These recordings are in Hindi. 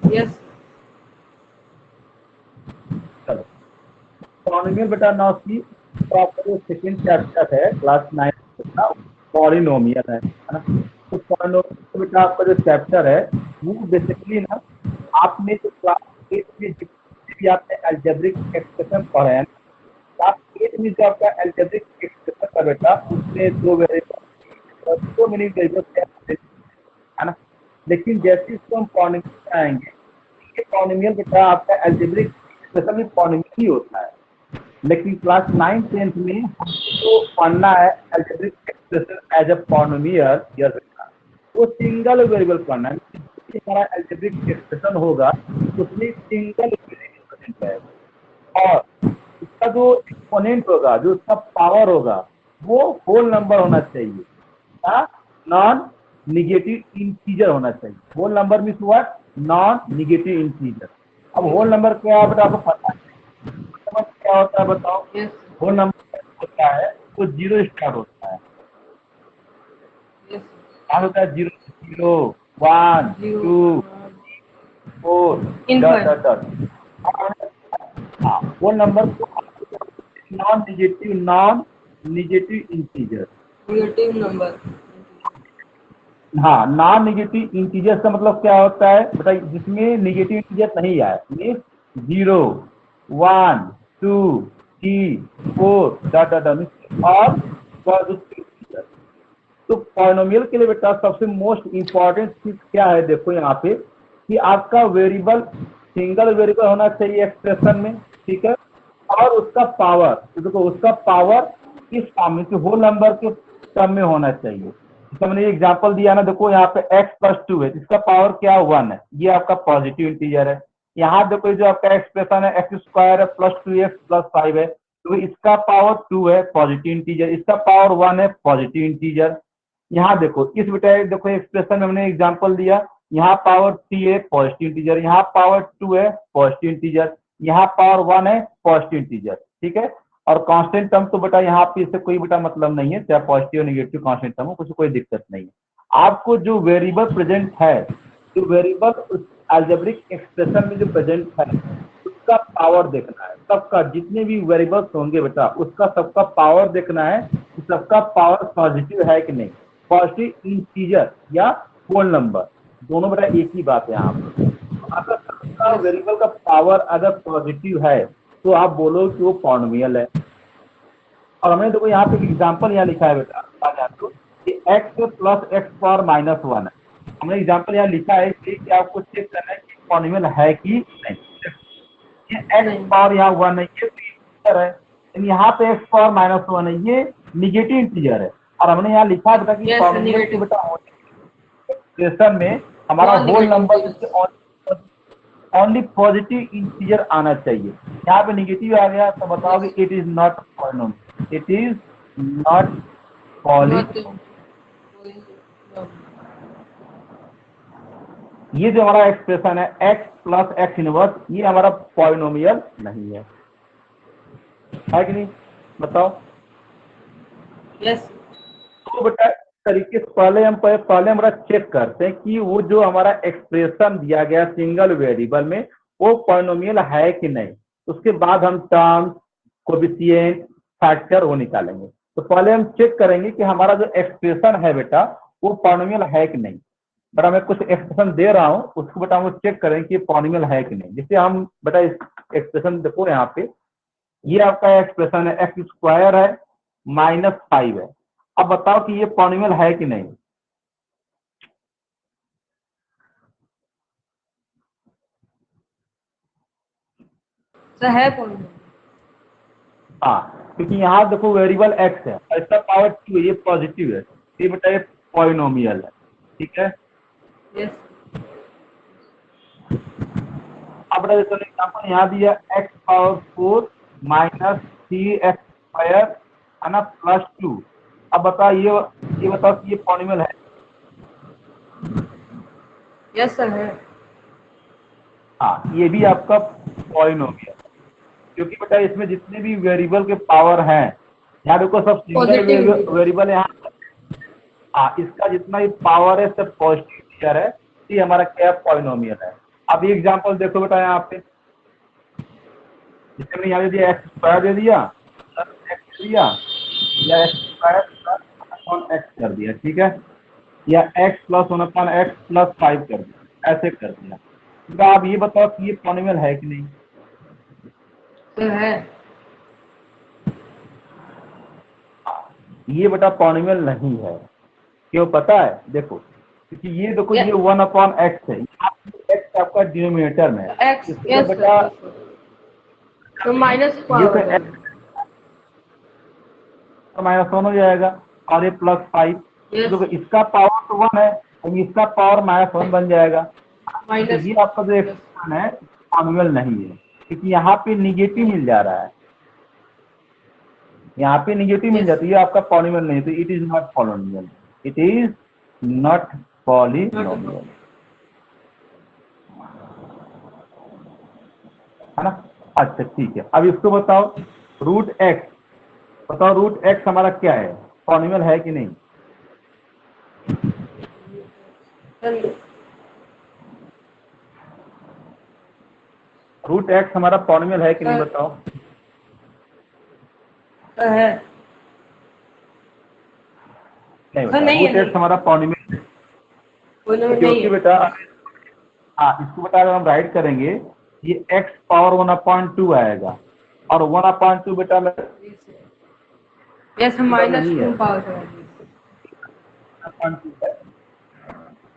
यस। चलो पॉलिनोमियल बेटा नाउ की तो आपका जो सेकंड चैप्टर है क्लास 9 का पॉलिनोमियल है ना। तो पॉलिनोमियल बेटा आपका जो चैप्टर है वो बेसिकली ना आपने जो क्लास 8 में जितने भी आपने अलजेब्रिक एक्सप्रेशन पढ़े हैं, क्लास 8 में जो आपका अलजेब्रिक एक्सप्रेशन था बेटा उसमें दो वेरिएबल दो मिनट वेरिएबल है ना। लेकिन जैसे इसको हम पॉलिनोमियल में आएंगे, ये पॉलिनोमियल बेटा आपका अलजेब्रिक एक्सप्रेशन में पॉलिनोमियल ही होता है। लेकिन क्लास 9th-10th में हमको जो पढ़ना है algebraic expression as a polynomial, yes बेटा वो सिंगल वेरिएबल पढ़ना है। जो हमारा अलजेब्रिक एक्सप्रेशन होगा उसमें सिंगल वेरिएबल प्रेजेंट रहेगा और उसका जो एक्सपोनेंट होगा, जो उसका पावर होगा वो होल नंबर होना चाहिए या नॉन निगेटिव इंटीजर होना चाहिए। Whole number means what? Non negative integer. अब होल नंबर क्या है बेटा आपको पता है? नंबर क्या होता है बताओ? यस। होल नंबर होता है वो जीरो स्टार्ट होता है। यस। क्या होता है? Zero, zero, 1, 2, 4 dot dot infinite. Dot. हाँ होल नंबर को non negative integer. Negative number. हाँ नॉन निगेटिव इंटीजर का मतलब क्या होता है बेटा? जिसमें निगेटिव इंटीजर नहीं आए, मीन्स 0, 1, 2, 3, 4 डॉट डॉट डॉट और पॉजिटिव इंटीजर। तो पॉलिनोमियल के लिए बेटा सबसे मोस्ट इंपॉर्टेंट चीज क्या है? देखो यहाँ पे कि आपका वेरिएबल सिंगल वेरिएबल होना चाहिए एक्सप्रेशन में, ठीक है। और उसका पावर, तो देखो उसका पावर किस फॉर्म में? होल नंबर के टर्म में होना चाहिए। तो मैंने एग्जांपल दिया ना, देखो यहाँ पे x+2 है, इसका पावर क्या? 1 है, ये आपका पॉजिटिव इंटीजर है। यहाँ देखो जो आपका एक्सप्रेशन है x² है +2x+5 है, तो इसका पावर 2 है, पॉजिटिव इंटीजर। इसका पावर 1 है, पॉजिटिव इंटीजर। यहाँ देखो इस बेटा देखो एक्सप्रेशन में हमने एग्जांपल दिया, यहाँ पावर 3 है, पॉजिटिव इंटीजर। यहाँ पावर 2 है, पॉजिटिव इंटीजर। यहाँ पावर 1 है, पॉजिटिव इंटीजर, ठीक है। और कांस्टेंट टर्म तो बेटा यहाँ पे इससे कोई बेटा मतलब नहीं है, चाहे पॉजिटिव नेगेटिव कांस्टेंट टर्म हो, कुछ कोई दिक्कत नहीं है। आपको जो वेरिएबल प्रेजेंट है, जो वेरिएबल उस अलजेब्रिक एक्सप्रेशन में जो प्रेजेंट है उसका पावर देखना है। सबका जितने भी वेरिएबल्स होंगे बेटा उसका सबका पावर देखना है कि सबका पावर पॉजिटिव है कि नहीं। पॉजिटिव इंटीजर या होल नंबर दोनों बेटा एक ही बात है यहाँ पे। अगर सबका यस। वेरिएबल का पावर अगर पॉजिटिव है तो आप बोलो कि वो पॉलिनोमियल है। और हमने देखो यहाँ पे एक एग्जांपल यहाँ लिखा है बेटा, कि x प्लस x पावर -1 है। हमने एग्जांपल यहाँ लिखा है इसलिए कि आपको चेक करना है कि पॉलिनोमियल है कि नहीं। ये x नहीं। पावर यहाँ 1 है, ये इंटीजर है। लेकिन यहाँ पे x पावर -1 है, ये निगेटिव इंटीजर है। और हमने यहाँ लिखा बेटा कि यस। पॉलिनोमियल के नेगेटिव। बेटा एक्सप्रेशन में हमारा non whole negative number integers. Only positive integer आना चाहिए। यहाँ पे निगेटिव आ गया तो बताओगे yes. It is not polynomial, it is not poly. Not. ये जो हमारा एक्सप्रेशन है x प्लस एक्स इनवर्स, ये हमारा पॉलिनोमियल नहीं है कि नहीं? बताओ। यस। तो बेटा इस तरीके से पहले हमारा चेक करते हैं कि वो जो हमारा एक्सप्रेशन दिया गया सिंगल वेरिएबल में वो पॉलिनोमियल है कि नहीं। उसके बाद हम टर्म्स, कोएफिशिएंट, फैक्टर वो निकालेंगे। तो पहले हम चेक करेंगे कि हमारा जो एक्सप्रेशन है बेटा वो पॉलिनोमियल है कि नहीं। बेटा मैं कुछ एक्सप्रेशन दे रहा हूँ उसको बेटा हम चेक करें कि पॉलिनोमियल है कि नहीं। जैसे हम बेटा इस एक्सप्रेशन देखो यहाँ पे, ये आपका एक्सप्रेशन है x² है -5 है। अब बताओ कि ये पॉलिनोमियल है कि नहीं। सर है पॉइंट। हाँ क्योंकि यहाँ देखो वेरिएबल x है और इसका पावर 2 है, ये पॉजिटिव है, ये बेटा ये पॉलिनोमियल है, ठीक है। यस। अब बेटा जैसे एग्जाम्पल यहाँ दिया x⁴ -3x² है ना +2। अब बताओ ये बताओ कि ये पॉलिनोमियल है। यस सर है। हाँ ये भी आपका पॉलिनोमियल, क्योंकि बेटा इसमें जितने भी वेरिएबल के पावर हैं, यहाँ देखो सब सिंगल पॉजिटिव इंटीजर्स। वेरिएबल है यहाँ। हाँ इसका जितना भी पावर है सब पॉजिटिव इंटीजर है, ये हमारा क्या पॉलिनोमियल है। अब ये एग्जांपल देखो बेटा यहाँ पे, जिसमें मैंने यहाँ दे दिया एक्स स्क्वायर दे दिया प्लस एक्स दे दिया, या एक्स स्क्वायर प्लस एक्स कर दिया, ठीक है, या एक्स प्लस 1/x प्लस 5 कर दिया, ऐसे कर दिया। तो आप ये बताओ कि ये पॉलिनॉमियल है कि नहीं? सर है। ये बेटा पॉलिनॉमियल नहीं है, क्यों पता है? देखो, क्योंकि ये देखो ये 1/x है, एक्स आपका डिनोमिनेटर में है, एक्स इसको यस बेटा सर, तो माइनस ये तो एक्स माइनस 1 हो जाएगा और ये प्लस 5, देखो इसका पावर तो 1 है, तो इसका पावर -1 बन जाएगा। तो माइनस ये आपका जो एक्सप्रेशन है पॉलिनॉमियल नहीं है, क्योंकि यहाँ पे निगेटिव मिल जा रहा है, यहाँ पे निगेटिव मिल जाती है, आपका पॉलिनॉमियल नहीं, तो it is not polynomial, it is not polynomial, है ना? अच्छा ठीक है, अब इसको बताओ रूट एक्स, बताओ रूट एक्स हमारा क्या है, पॉलिनॉमियल है कि नहीं? रूट एक्स हमारा पॉलिनॉमियल है कि नहीं बताओ? है नहीं सर, बेटा, नहीं रूट है, एक्स हमारा पॉलिनॉमियल है, नहीं क्योंकि है बेटा हाँ इसको बेटा अगर हम राइट करेंगे ये x पावर 1/2 आएगा, और 1/2 बेटा में यस माइनस नहीं है, 2 पावर है।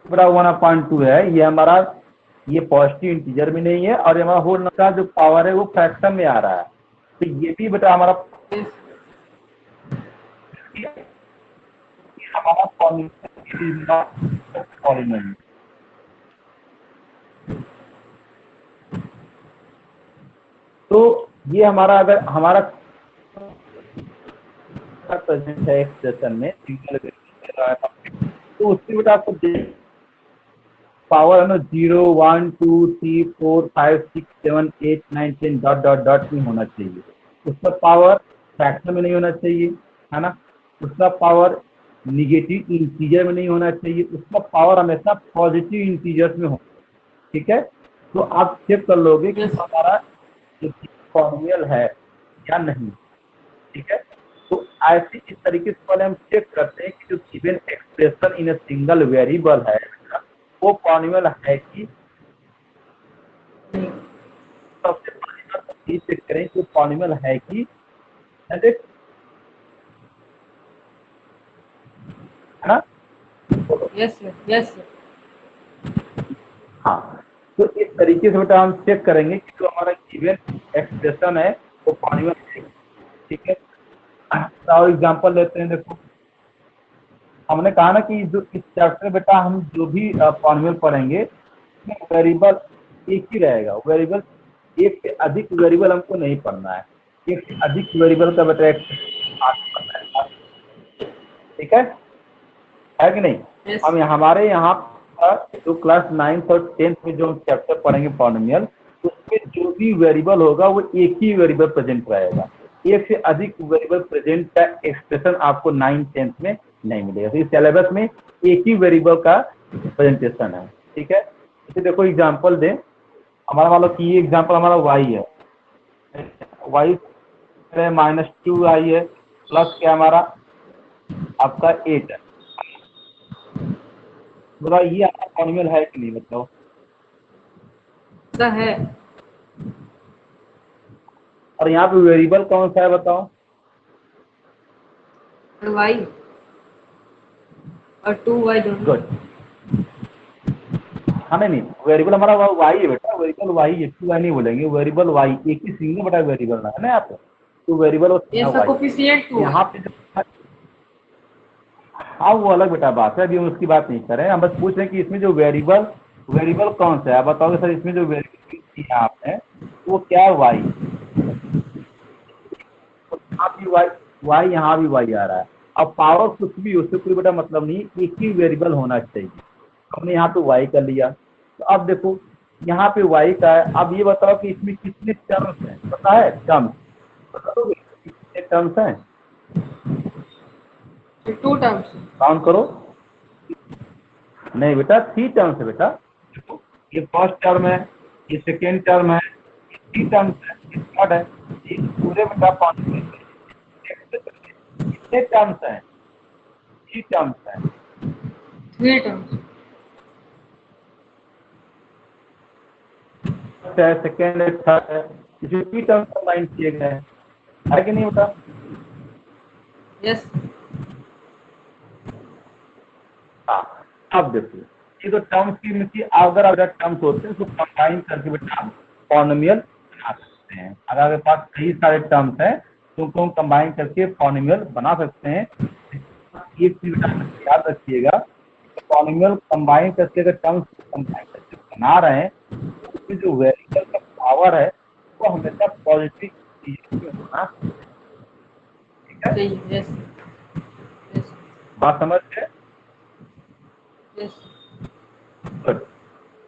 बेटा 1/2 है, ये हमारा ये पॉजिटिव इंटीजर भी नहीं है, और ये हमारा होल नंबर का जो पावर है वो फ्रैक्शन में आ रहा है, तो ये भी बेटा हमारा पॉलिनॉमियल। तो ये हमारा अगर हमारा प्रेजेंट है एक्सप्रेशन में सिंगल तो उसकी बेटा आपको पावर है ना 0 1 2 3 4 5 6 7 8 9 10 डॉट डॉट डॉट में होना चाहिए, उसका पावर फ्रैक्शन में नहीं होना चाहिए, है ना? उसका पावर निगेटिव इंटीजर में नहीं होना चाहिए, उसका पावर हमेशा पॉजिटिव इंटीजर्स में हो, ठीक है? तो आप चेक कर लोगे कि हमारा पॉलिनॉमियल है या नहीं, ठीक है? तो ऐसे इस तरीके से पहले हम चेक करते हैं कि जो given expression in a single variable है वो पॉलिनॉमियल है कि, सबसे पहले बात हम ये चेक करें कि पॉलिनॉमियल है कि, है ना? यस यस हाँ, तो इस तरीके से बेटा हम चेक करेंगे कि जो हमारा गिवन एक्सप्रेशन है वो पॉलिनॉमियल है, ठीक है? और एग्जांपल लेते हैं, देखो हमने कहा ना कि जो इस चैप्टर बेटा हम जो भी पॉलिनॉमियल पढ़ेंगे वेरिएबल एक ही रहेगा, वेरिएबल एक से अधिक वेरिएबल हमको नहीं पढ़ना है, एक से अधिक वेरिएबल का बेटा पढ़ना है, ठीक है कि नहीं? हम हमारे यहाँ जो क्लास 9th और 10th में जो चैप्टर पढ़ेंगे पॉलिनॉमियल, उसमें जो भी वेरिएबल होगा वो एक ही वेरिएबल प्रेजेंट रहेगा, एक से अधिक वेरिएबल प्रेजेंट का एक्सप्रेशन आपको 9th 10th में नहीं मिलेगा, तो इस सिलेबस में एक ही वेरिएबल का प्रेजेंटेशन है, ठीक है? इसे देखो एग्जांपल दें, हमारा मान लो कि ये एग्जांपल हमारा y है, y -2 है प्लस क्या हमारा आपका 8 है, बताओ ये आपका पॉलिनॉमियल है कि नहीं बताओ? सर है। और यहाँ पे वेरिएबल कौन सा है बताओ? वाई और 2y दोनों। गुड, हाँ नहीं वेरिएबल हमारा y है बेटा, वेरिएबल y है, 2y नहीं बोलेंगे, वेरिएबल y एक ही सिंगल बटा वेरिएबल है ना यहाँ पे, तो वेरिएबल कोफिशिएंट 2 यहाँ पे हाँ वो अलग बेटा बात है, अभी हम उसकी बात नहीं कर रहे हैं, हम बस पूछ रहे हैं कि इसमें जो वेरिएबल कौन सा है, आप बताओगे सर इसमें जो वेरिएबल किया आपने वो क्या है? y, यहाँ भी y यहाँ भी y आ रहा है, अब पावर कुछ भी उससे कोई बेटा मतलब नहीं, एक ही वेरिएबल होना चाहिए, हमने यहाँ पे y कर लिया, तो अब देखो यहाँ पे y का है, अब ये बताओ कि इसमें कितने टर्म्स हैं, पता है? टर्म्स बताओगे कितने टर्म्स हैं? 2 टर्म्स। काउंट करो, नहीं बेटा 3 टर्म्स है बेटा, ये फर्स्ट टर्म है, ये सेकेंड टर्म है, ये 3 टर्म्स है, ये थर्ड है, ये पूरे बेटा कितने टर्म्स हैं? 3 टर्म्स हैं। 3 terms. फर्स्ट है, सेकेंड है, थर्ड है, इसमें 3 टर्म्स कंबाइन किए गए हैं, है कि नहीं बेटा? Yes. हाँ, अब देखिए ये तो टर्म्स की अगर टर्म्स होते हैं तो कंबाइन करके बेटा हम पॉलिनोमियल बना सकते हैं। अगर आपके पास कई सारे टर्म्स हैं तो उनको हम कंबाइन करके पॉलिनोमियल बना सकते हैं। एक चीज बेटा याद रखिएगा, पॉलिनोमियल कंबाइन करके अगर टर्म्स कंबाइन करके बना रहे हैं तो उसमें जो वेरिएबल का पावर है वो हमेशा पॉजिटिव में होना, ठीक है? सही, yes. Yes. बात समझ गए? Yes. Good.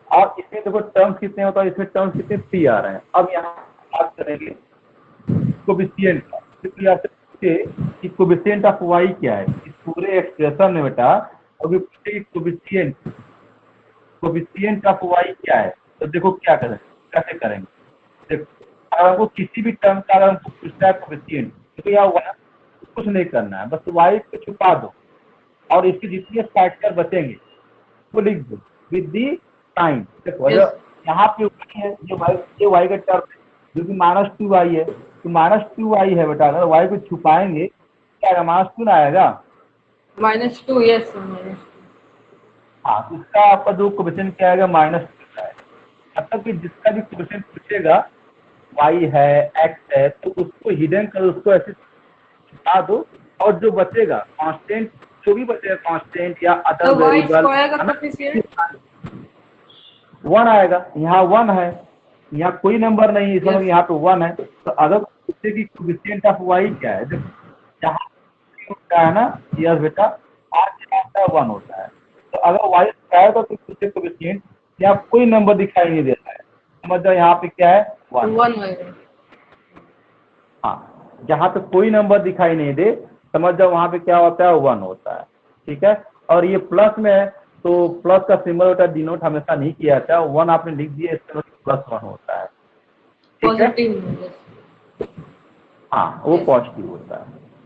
और इसमें देखो टर्म्स कितने होता है, इसमें टर्म्स कितने 3 आ रहे हैं। अब यहाँ बात करेंगे कोएफिशिएंट का। क्योंकि आपसे पूछे कि कोएफिशिएंट ऑफ y क्या है इस पूरे एक्सप्रेशन में बेटा, अभी पूछे कि कोएफिशिएंट ऑफ y क्या है, तो देखो क्या करें, कैसे करेंगे। देखो अगर हमको किसी भी टर्म का अगर हमको पूछता है कोएफिशिएंट, तो यहाँ कुछ नहीं करना है, बस y को छुपा दो और इसके जितने फैक्टर बचेंगे वो लिख दो विद दी साइन। देखो Yes. यहाँ पे y है, ये y का टर्म है जो कि -2y है, तो -2y है बेटा। अगर y को छुपाएंगे क्या आएगा, -2 ना आएगा? -2, yes sir, -2. हाँ, तो इसका आपका जो क्वेश्चन क्या आएगा, -2 है। मतलब कि जिसका भी क्वेश्चन पूछेगा y है, x है, तो उसको हिडन करो, उसको ऐसे छुपा दो और जो बचेगा कांस्टेंट, जो भी बचेगा कांस्टेंट या तो अदर y वेरिएबल स्क्वायर का कोएफिशिएंट 1 आएगा। यहाँ 1 है, यहाँ कोई नंबर नहीं है, इसका मतलब Yes. यहाँ पे 1 है। तो अगर पूछे कि कोएफिशिएंट ऑफ y क्या है, देखो यहाँ होता है ना, यस बेटा, r क्या होता है, 1 होता है। तो अगर y स्क्वायर का पूछे कोएफिशिएंट, यहाँ कोई नंबर दिखाई नहीं देता है, समझ जाओ यहाँ पे क्या है, 1। 1 होएगा. हाँ, जहाँ पे कोई नंबर दिखाई नहीं दे समझ जाओ वहाँ पे क्या होता है, 1 होता है, ठीक है। और ये प्लस में है तो प्लस का सिंबल होता है, डिनोट हमेशा नहीं किया जाता है, 1 आपने लिख दिया, इसका मतलब +1 होता है, ठीक है। पॉजिटिव में, yes. हाँ, वो Yes. पॉजिटिव होता है,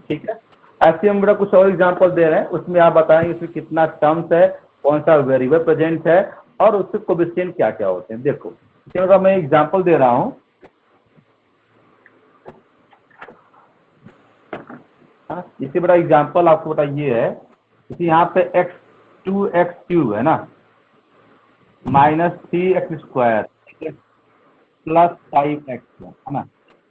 ठीक है। ऐसे हम बेटा कुछ और एग्जांपल दे रहे हैं, उसमें आप बताएंगे इसमें कितना टर्म्स है, कौन सा वेरिएबल प्रेजेंट है और उसके कोएफिशिएंट क्या क्या होते हैं। देखो इसमें मैं एग्जाम्पल दे रहा हूँ, इससे बड़ा एग्जाम्पल आपको बता ये है, इसी यहाँ पे x2x³ है ना, -3x² +5x है ना।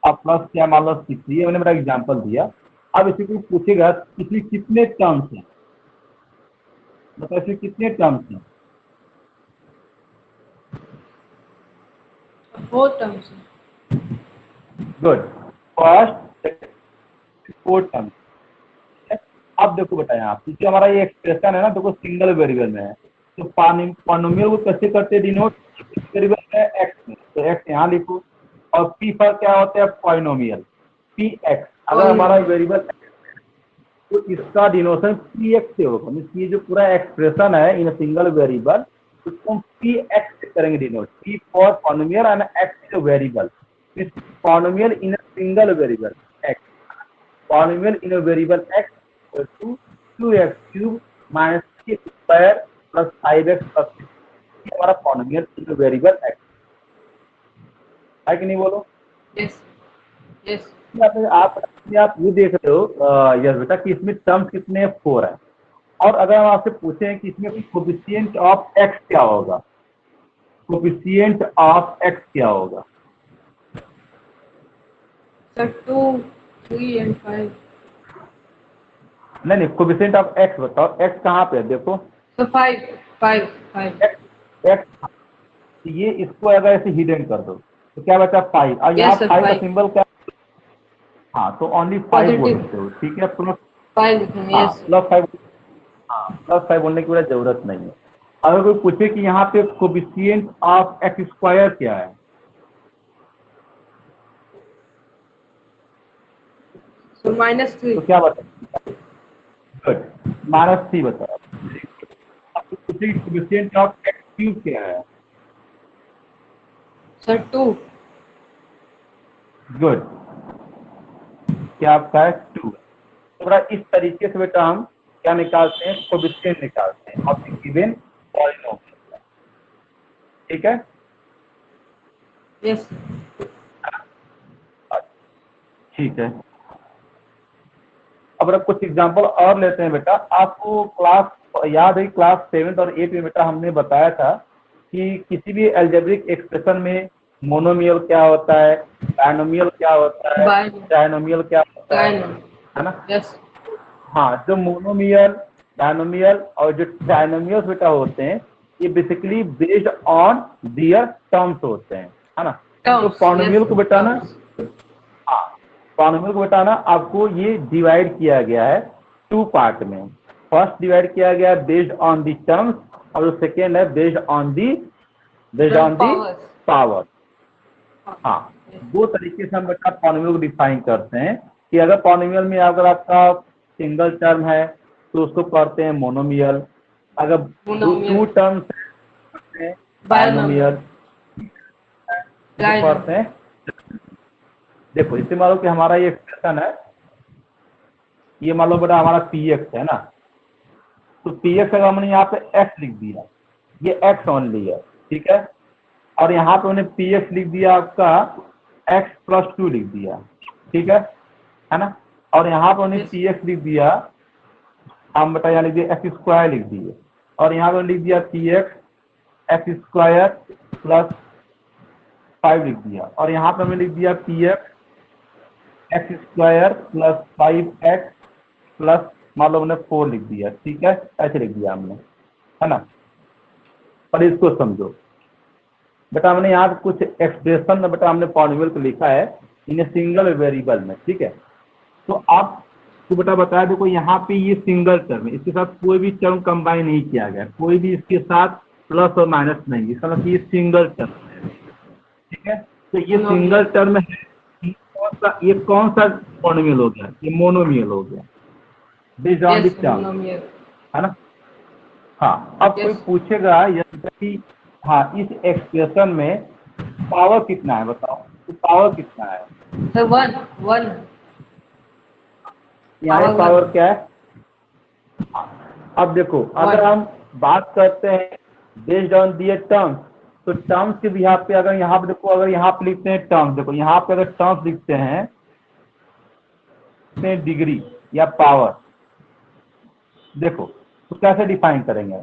अब प्लस क्या मान लो 6, ये मैंने मेरा एग्जाम्पल दिया। अब इसी को पूछेगा इसमें कितने टर्म्स हैं, बताओ इसमें कितने टर्म्स हैं। 4 terms. Good, first 4 terms. अब देखो बेटा यहाँ क्योंकि हमारा ये एक्सप्रेशन है ना, देखो सिंगल वेरिएबल में है, तो पॉलिनोमियल को कैसे करते हैं डिनोट, वेरिएबल है x में, तो x यहाँ लिखो। और p पर क्या होता है, पॉलिनोमियल px। अगर हमारा वेरिएबल तो इसका डिनोशन px से होगा, मीन्स ये जो पूरा एक्सप्रेशन है इन सिंगल वेरिएबल उसको हम px से करेंगे denote, p for polynomial and x is variable, means polynomial in single variable x, polynomial in variable x to 2x³ -3x² + 5x + 6, ये हमारा पॉलिनोमियल इन वेरिएबल x है कि नहीं, बोलो। Yes. Yes. आप ये देख रहे हो यस बेटा कि इसमें टर्म्स कितने 4 है। और अगर हम आपसे पूछें कि इसमें कोएफिशिएंट ऑफ x क्या होगा, कोएफिशिएंट ऑफ x क्या होगा, Sir, 2, 3 and 5. नहीं कोएफिशिएंट ऑफ x बताओ, x कहाँ पे है, देखो So 5, 5, 5. x, ये इसको अगर ऐसे हिडन कर दो तो क्या बचा 5, और यहाँ Yes sir, 5 का 5. सिंबल क्या, हाँ तो ओनली 5 Positive. बोल सकते हो, ठीक है। प्लस 5 लिखेंगे, हाँ yes sir. +5, हाँ +5 बोलने की पूरा जरूरत नहीं है। अगर कोई पूछे कि यहाँ पे कोएफिशिएंट ऑफ x² क्या है, So -3. तो क्या बताओ, गुड, -3 बताओ। अब कोएफिशिएंट ऑफ x³ क्या है, सर 2 गुड, क्या आपका है 2। तो बेटा इस तरीके से बेटा हम क्या निकालते हैं, कोएफिशिएंट निकालते हैं ऑफ द गिवन पॉलिनोमियल। ठीक है, यस ठीक है। अब कुछ एग्जांपल और लेते हैं बेटा। आपको क्लास याद है, क्लास 7 और 8 में बेटा हमने बताया था कि किसी भी अलजेब्रिक एक्सप्रेशन में मोनोमियल क्या होता है, बायनोमियल क्या होता है, बायनोमियल। ट्राइनोमियल क्या होता है ना। यस हाँ, जो मोनोमियल, बायनोमियल और जो ट्राइनोमियल बेटा होते हैं, ये basically based on their terms होते हैं, है ना। तो टर्म्स पॉलिनोमियल को बेटा ना, टर्म्स हाँ, पॉलिनोमियल को बेटा ना आपको ये डिवाइड किया गया है 2 पार्ट में। फर्स्ट डिवाइड किया गया है बेस्ड ऑन दी टर्म्स, और जो सेकेंड है based on the powers. Power. हाँ, दो तरीके से हम बेटा पॉलिनोमियल को डिफाइन करते हैं कि अगर पॉलिनोमियल में अगर आपका सिंगल टर्म है तो उसको कहते हैं मोनोमियल, अगर मोनोमियल। 2 टर्म्स है बायनोमियल, उसको कहते हैं। देखो इससे मान लो कि हमारा ये एक्सप्रेशन है, ये मान लो बेटा हमारा पी एक्स है ना, तो पी एक्स अगर हमने यहाँ पे एक्स लिख दिया, ये एक्स ओनली है, ठीक है। और यहाँ पे हमने पी एक्स लिख दिया आपका एक्स प्लस 2 लिख दिया, ठीक है ना। और यहाँ पे हमने पी एक्स लिख दिया, हम बेटा यहाँ लिख दिया एक्स स्क्वायर लिख दिए, और यहाँ पे लिख दिया P x x square plus 5 लिख दिया, और यहाँ पे हमने लिख दिया P x x square plus 5x plus मान लो हमने 4 लिख दिया, ठीक है, ऐसे लिख दिया हमने, है ना। पर इसको समझो बेटा, हमने यहाँ पे कुछ एक्सप्रेशन में बेटा हमने पॉलिनोमियल को लिखा है इन सिंगल वेरिएबल में, ठीक है। तो आप तो बेटा बताया देखो, यहाँ पे ये सिंगल टर्म है, इसके साथ कोई भी टर्म कंबाइन नहीं किया गया, कोई भी इसके साथ प्लस और माइनस नहीं, इसका मतलब ये सिंगल टर्म है, ठीक है। तो ये सिंगल टर्म है, ये कौन सा पॉलिनोमियल हो गया, ये मोनोमियल हो गया बेस्ड ऑन द टर्म, है ना। हाँ, अब कोई पूछेगा यदि हाँ इस एक्सप्रेशन में पावर कितना है, बताओ तो पावर कितना है। सर 1 यहाँ पे पावर क्या है। अब देखो अगर हम बात करते हैं बेस्ड ऑन दिए टर्म्स, तो टर्म्स के बिहार पे अगर यहाँ पे देखो, अगर यहाँ पे लिखते हैं टर्म्स, देखो यहाँ पे अगर टर्म्स लिखते हैं डिग्री या पावर, देखो तो कैसे डिफाइन करेंगे।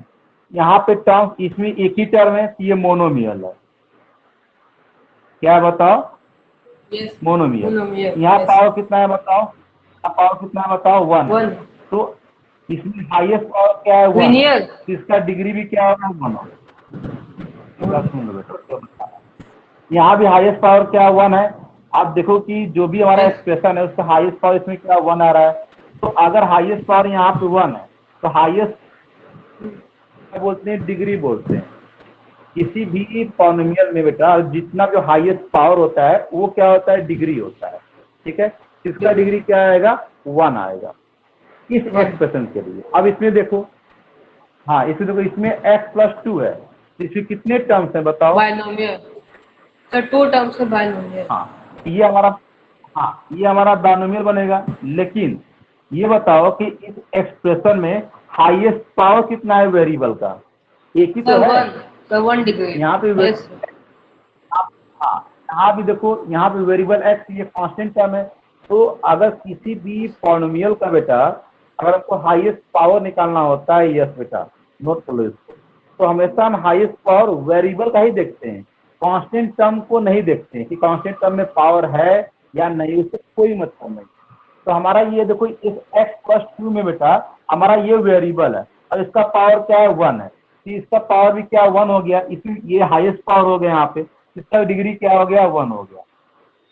यहाँ पे टर्म, इसमें एक ही टर्म है, ये मोनोमियल है, क्या बताओ, मोनोमियल। यहाँ पावर कितना है बताओ, यहाँ पावर कितना है बताओ, 1। तो इसमें हाईएस्ट पावर क्या है, 1, इसका डिग्री भी क्या होगा, 1। यहाँ भी हाईएस्ट पावर क्या 1 है। आप देखो कि जो भी हमारा एक्सप्रेशन है उसका हाईएस्ट पावर इसमें क्या 1 आ रहा है। तो अगर हाईएस्ट पावर यहाँ पे 1 है तो हाईएस्ट बोलते हैं, डिग्री बोलते हैं। किसी भी पॉलिनोमियल में बेटा जितना जो हाईएस्ट पावर होता है वो क्या होता है, डिग्री होता है, ठीक है। इसका डिग्री क्या आएगा, 1 आएगा इस एक्सप्रेशन के लिए। अब इसमें देखो, हाँ इसमें देखो, इसमें x प्लस 2 है, इसमें कितने टर्म्स हैं बताओ, बायनोमियल सर 2 टर्म्स है बायनोमियल। हाँ ये हमारा बायनोमियल बनेगा। लेकिन ये बताओ कि इस एक्सप्रेशन में हाईएस्ट पावर कितना है वेरिएबल का, एक ही तो है, 1 डिग्री। यहाँ पे हाँ यहाँ भी देखो, यहाँ पे वेरिएबल x ये कांस्टेंट टर्म है। तो अगर किसी भी पॉलिनोमियल का बेटा अगर आपको हाईएस्ट पावर निकालना होता है, यस बेटा नोट कर लो इसको, तो हमेशा हम हाईएस्ट पावर वेरिएबल का ही देखते हैं, कांस्टेंट टर्म को नहीं देखते हैं कि कांस्टेंट टर्म में पावर है या नहीं, उससे कोई मतलब नहीं। तो हमारा ये देखो, इस x प्लस 2 में बेटा हमारा ये वेरिएबल है और इसका पावर क्या है, 1 है, तो इसका पावर भी क्या 1 हो गया, इसी ये हाईएस्ट पावर हो गया, यहाँ पे इसका डिग्री क्या हो गया, 1 हो गया।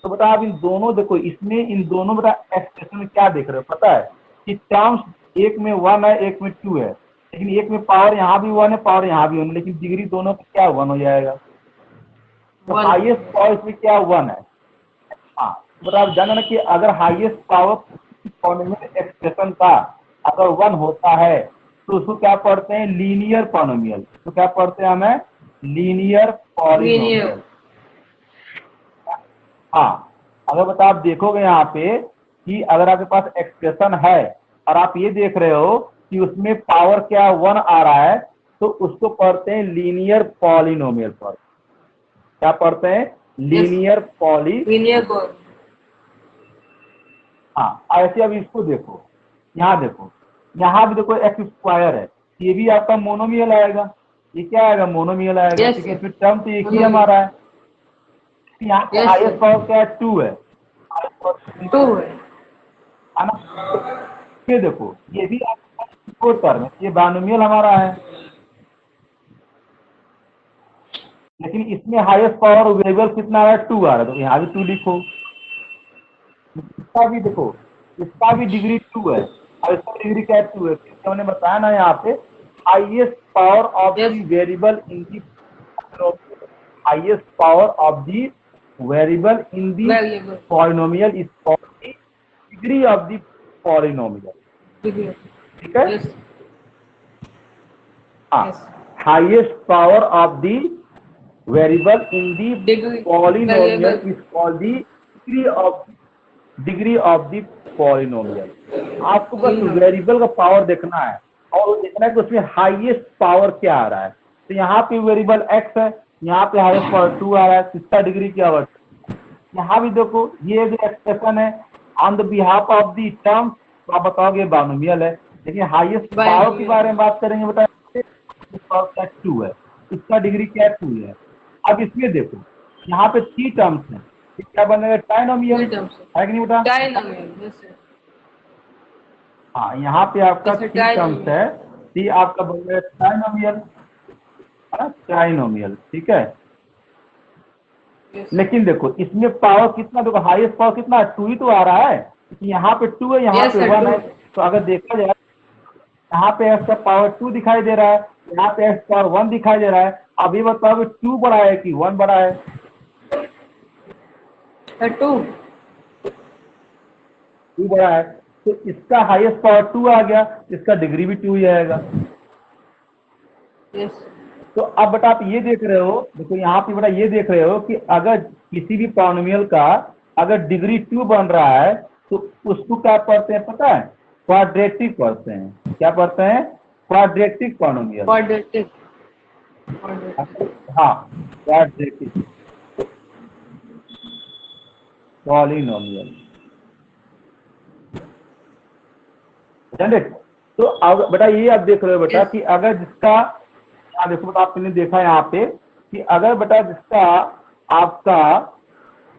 तो बेटा आप इन दोनों देखो, इसमें इन दोनों बेटा एक्सप्रेशन में क्या देख रहे हो पता है कि टर्म्स एक में 1 है एक में 2 है, लेकिन एक में पावर यहाँ भी 1 है पावर यहाँ भी 1 है, लेकिन डिग्री दोनों का क्या 1 हो जाएगा। तो हाईएस्ट पावर इसमें क्या 1 है। हाँ बट आप जाना ना कि अगर हाईएस्ट पावर एक्सप्रेशन का अगर 1 होता है तो उसको क्या पढ़ते हैं, लीनियर पॉलिनोमियल। तो क्या पढ़ते हैं हमें, लीनियर पॉलिनोमियल। हाँ, अगर बता आप देखोगे यहाँ पे कि अगर आपके पास एक्सप्रेशन है और आप ये देख रहे हो कि उसमें पावर क्या 1 आ रहा है, तो उसको पढ़ते हैं लीनियर पॉलिनोमियल पर। क्या पढ़ते हैं? Linear poly. Linear call. हाँ, ऐसे अब इसको देखो, यहाँ देखो, यहाँ भी देखो एक्स स्क्वायर है, ये भी आपका मोनोमियल आएगा। ये क्या आएगा? मोनोमियल आएगा। Yes, ठीक है, sir. फिर टर्म तो एक ही मोनोमियल। हमारा है। यहाँ पे Yes, हाईएस्ट sir. पावर क्या है? 2 है। highest power 2 2 है। है ना? ये देखो, ये भी आपका दो टर्म है, ये बाइनोमियल हमारा है, लेकिन इसमें हाईएस्ट पावर वेरिएबल कितना आ रहा है? 2 आ रहा है, तो यहाँ भी 2 लिखो। इसका भी देखो, इसका भी डिग्री 2 है और इसका डिग्री क्या है? 2 है। क्योंकि हमने बताया ना यहाँ पे highest power of yes. The variable in the highest power of the variable in the variable. polynomial is called the degree of the polynomial. Degree. ठीक है? यस। हाँ, yes. highest power of the variable in the degree. polynomial variable. is called the degree of the polynomial. आपको बस वेरिएबल का पावर देखना है और वो देखना है कि उसमें हाईएस्ट पावर क्या आ रहा है। तो यहाँ पे वेरिएबल x है, यहाँ पे हाईएस्ट पावर 2 आ रहा है, तो इसका डिग्री क्या होगा? यहाँ भी देखो, ये जो एक्सप्रेशन है on the behalf of the term, तो आप बताओगे बाइनोमियल है, लेकिन हाईएस्ट पावर के बारे में बात करेंगे बेटा, पावर क्या 2 है, इसका डिग्री क्या 2 है। अब इसमें देखो, यहाँ पे 3 टर्म्स हैं, ये क्या बनेगा? ट्राइनोमियल है कि नहीं बेटा? ट्राइनोमियल। Yes sir. हाँ, यहाँ पे आपका यस सर, 3 टर्म्स है, टी आपका बनेगा ट्राइनोमियल, है ना? ट्राइनोमियल, ठीक है। यस। लेकिन देखो, इसमें पावर कितना? देखो, हाईएस्ट पावर कितना है? 2 ही तो आ रहा है, क्योंकि यहाँ पे 2 है, यहाँ यस पे सर, 1 2 है। तो अगर देखा जाए, यहाँ पे एक्स का पावर 2 दिखाई दे रहा है, यहाँ पे एक्स पावर 1 दिखाई दे रहा है। अब ये बताओ कि 2 बड़ा है कि 1 बड़ा है? सर 2। 2 बड़ा है, तो इसका हाईएस्ट पावर 2 आ गया, इसका डिग्री भी 2 ही आएगा। यस। तो अब बेटा आप ये देख रहे हो, देखो यहाँ पे बेटा ये देख रहे हो कि अगर किसी भी पॉलिनोमियल का अगर डिग्री 2 बन रहा है, तो उसको क्या पढ़ते हैं पता है? क्वाड्रेटिक पढ़ते हैं। क्या पढ़ते हैं? Quadratic polynomial. क्वाड्रेटिक। हाँ, क्वाड्रेटिक पॉलिनोमियल। जनरेट। तो अब बेटा ये आप देख रहे हो बेटा यस। कि अगर जिसका, यहाँ देखो बेटा, आपने देखा यहाँ पे कि अगर बेटा जिसका आपका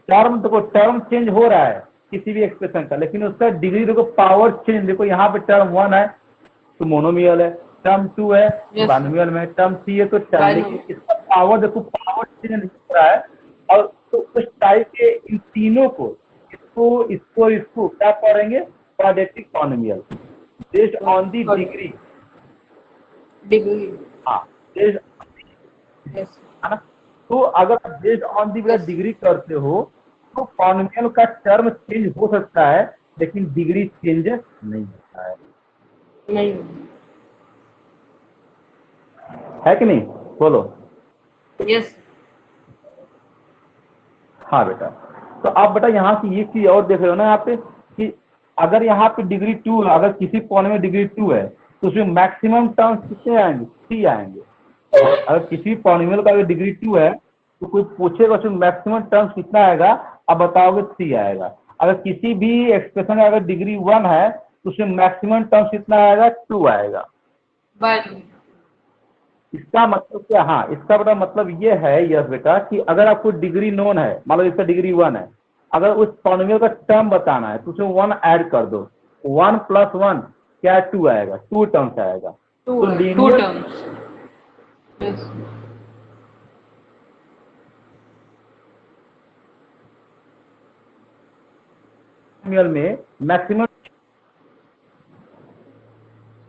टर्म, देखो टर्म चेंज हो रहा है किसी भी एक्सप्रेशन का, लेकिन उसका डिग्री देखो, पावर चेंज, देखो यहाँ पे टर्म 1 है तो मोनोमियल है, टर्म 2 है तो यस। बाइनोमियल में, टर्म 3 है तो टर्म, लेकिन बाइनोमियल। इसका पावर देखो, पावर चेंज नहीं हो रहा है। और तो उस टाइप के इन तीनों को, इसको इसको इसको क्या पढ़ेंगे? Quadratic polynomial based on the degree. Degree. हाँ, बेस्ड, यस। है ना? तो अगर आप based on the yes. Degree करते हो, तो पॉलिनोमियल का टर्म चेंज हो सकता है, लेकिन डिग्री चेंज नहीं होता नहीं। है कि नहीं? बोलो। यस। हाँ बेटा, तो आप बेटा यहाँ की एक चीज और देख रहे हो ना यहाँ पे कि अगर यहाँ पे डिग्री 2 है, अगर किसी पॉइंट में डिग्री 2 है, तो उसमें मैक्सिमम टर्म्स कितने आएंगे? 3 आएंगे। अगर किसी पॉलिनोमियल का अगर डिग्री 2 है, तो कोई पूछेगा उसमें मैक्सिमम टर्म्स कितना आएगा, आप बताओगे 3 आएगा। अगर किसी भी एक्सप्रेशन का अगर डिग्री 1 है, तो उसमें मैक्सिमम टर्म्स कितना आएगा? 2 आएगा। बाइनोमियल। इसका मतलब क्या? हाँ, इसका बड़ा मतलब ये है यस बेटा कि अगर आपको डिग्री नोन है, मान लो इसका डिग्री 1 है, अगर उस पॉलिनोमियल का टर्म बताना है तो उसमें 1 ऐड कर दो, 1 प्लस 1 क्या? 2 आएगा, 2 टर्म्स आएगा। 2 तो है, 2 लीनियर टर्म्स। यस। पॉलिनोमियल में मैक्सिमम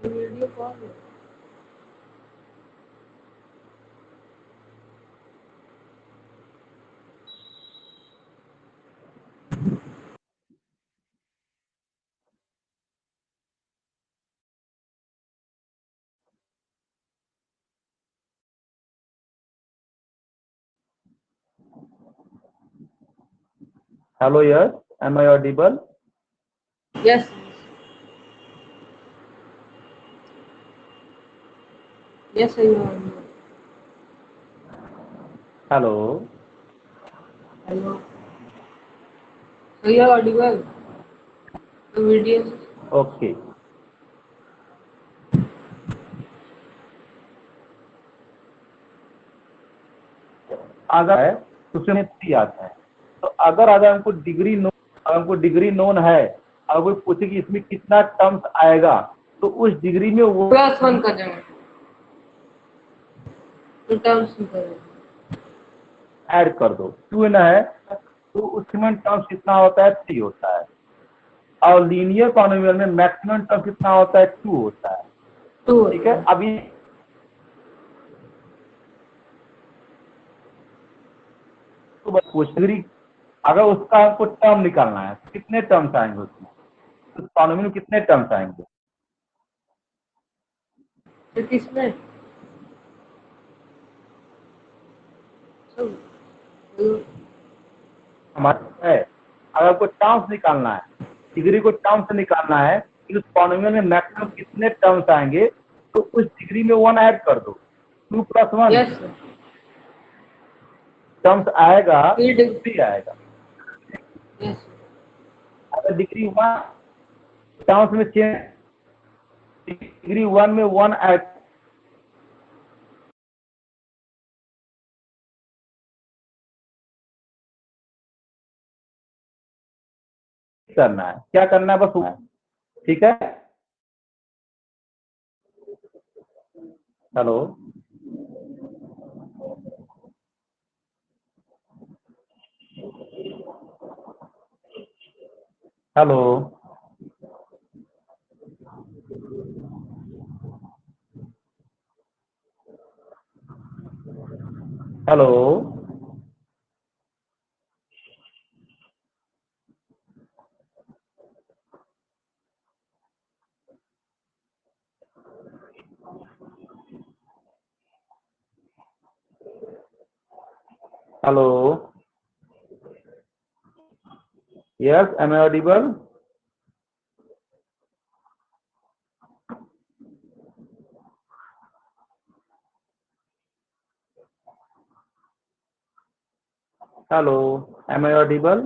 वीडियो कॉल है। Hello, yes. Am I audible? Yes. Yes, I know. Hello. Hello. So you are audible. The video. Okay. अगर है तो उसमें 3 आता है। तो अगर हमको डिग्री नोन है, अगर कोई पूछे कि इसमें कितना टर्म्स आएगा, तो उस डिग्री में वो +1 कर देंगे। तो टर्म्स कर देंगे। ऐड कर दो। 2 ना है तो उसमें टर्म्स कितना होता है? 3 होता है। और लीनियर पॉलिनोमियल में मैक्सिमम टर्म कितना होता है? 2 होता है। 2 ठीक है। अभी तो बस पूछ डिग्री, अगर उसका हमको टर्म निकालना है तो कितने टर्म्स आएंगे उसमें? उस पॉलिनोमियल में कितने टर्म्स आएंगे? तो किसमें? तो हमारा है, अगर आपको टर्म्स निकालना है, डिग्री को टर्म्स निकालना है कि उस पॉलिनोमियल में मैक्सिमम कितने टर्म्स आएंगे, तो उस डिग्री में 1 ऐड कर दो। 2 + 1 यस सर। टर्म्स आएगा, फिर 3 आएगा। यस अगर डिग्री 1 टर्म्स में चेंज, डिग्री 1 में 1 ऐड करना है। क्या करना है? बस ठीक है। Hello, hello, hello, hello, yes, am I audible? Hello, am I Audible?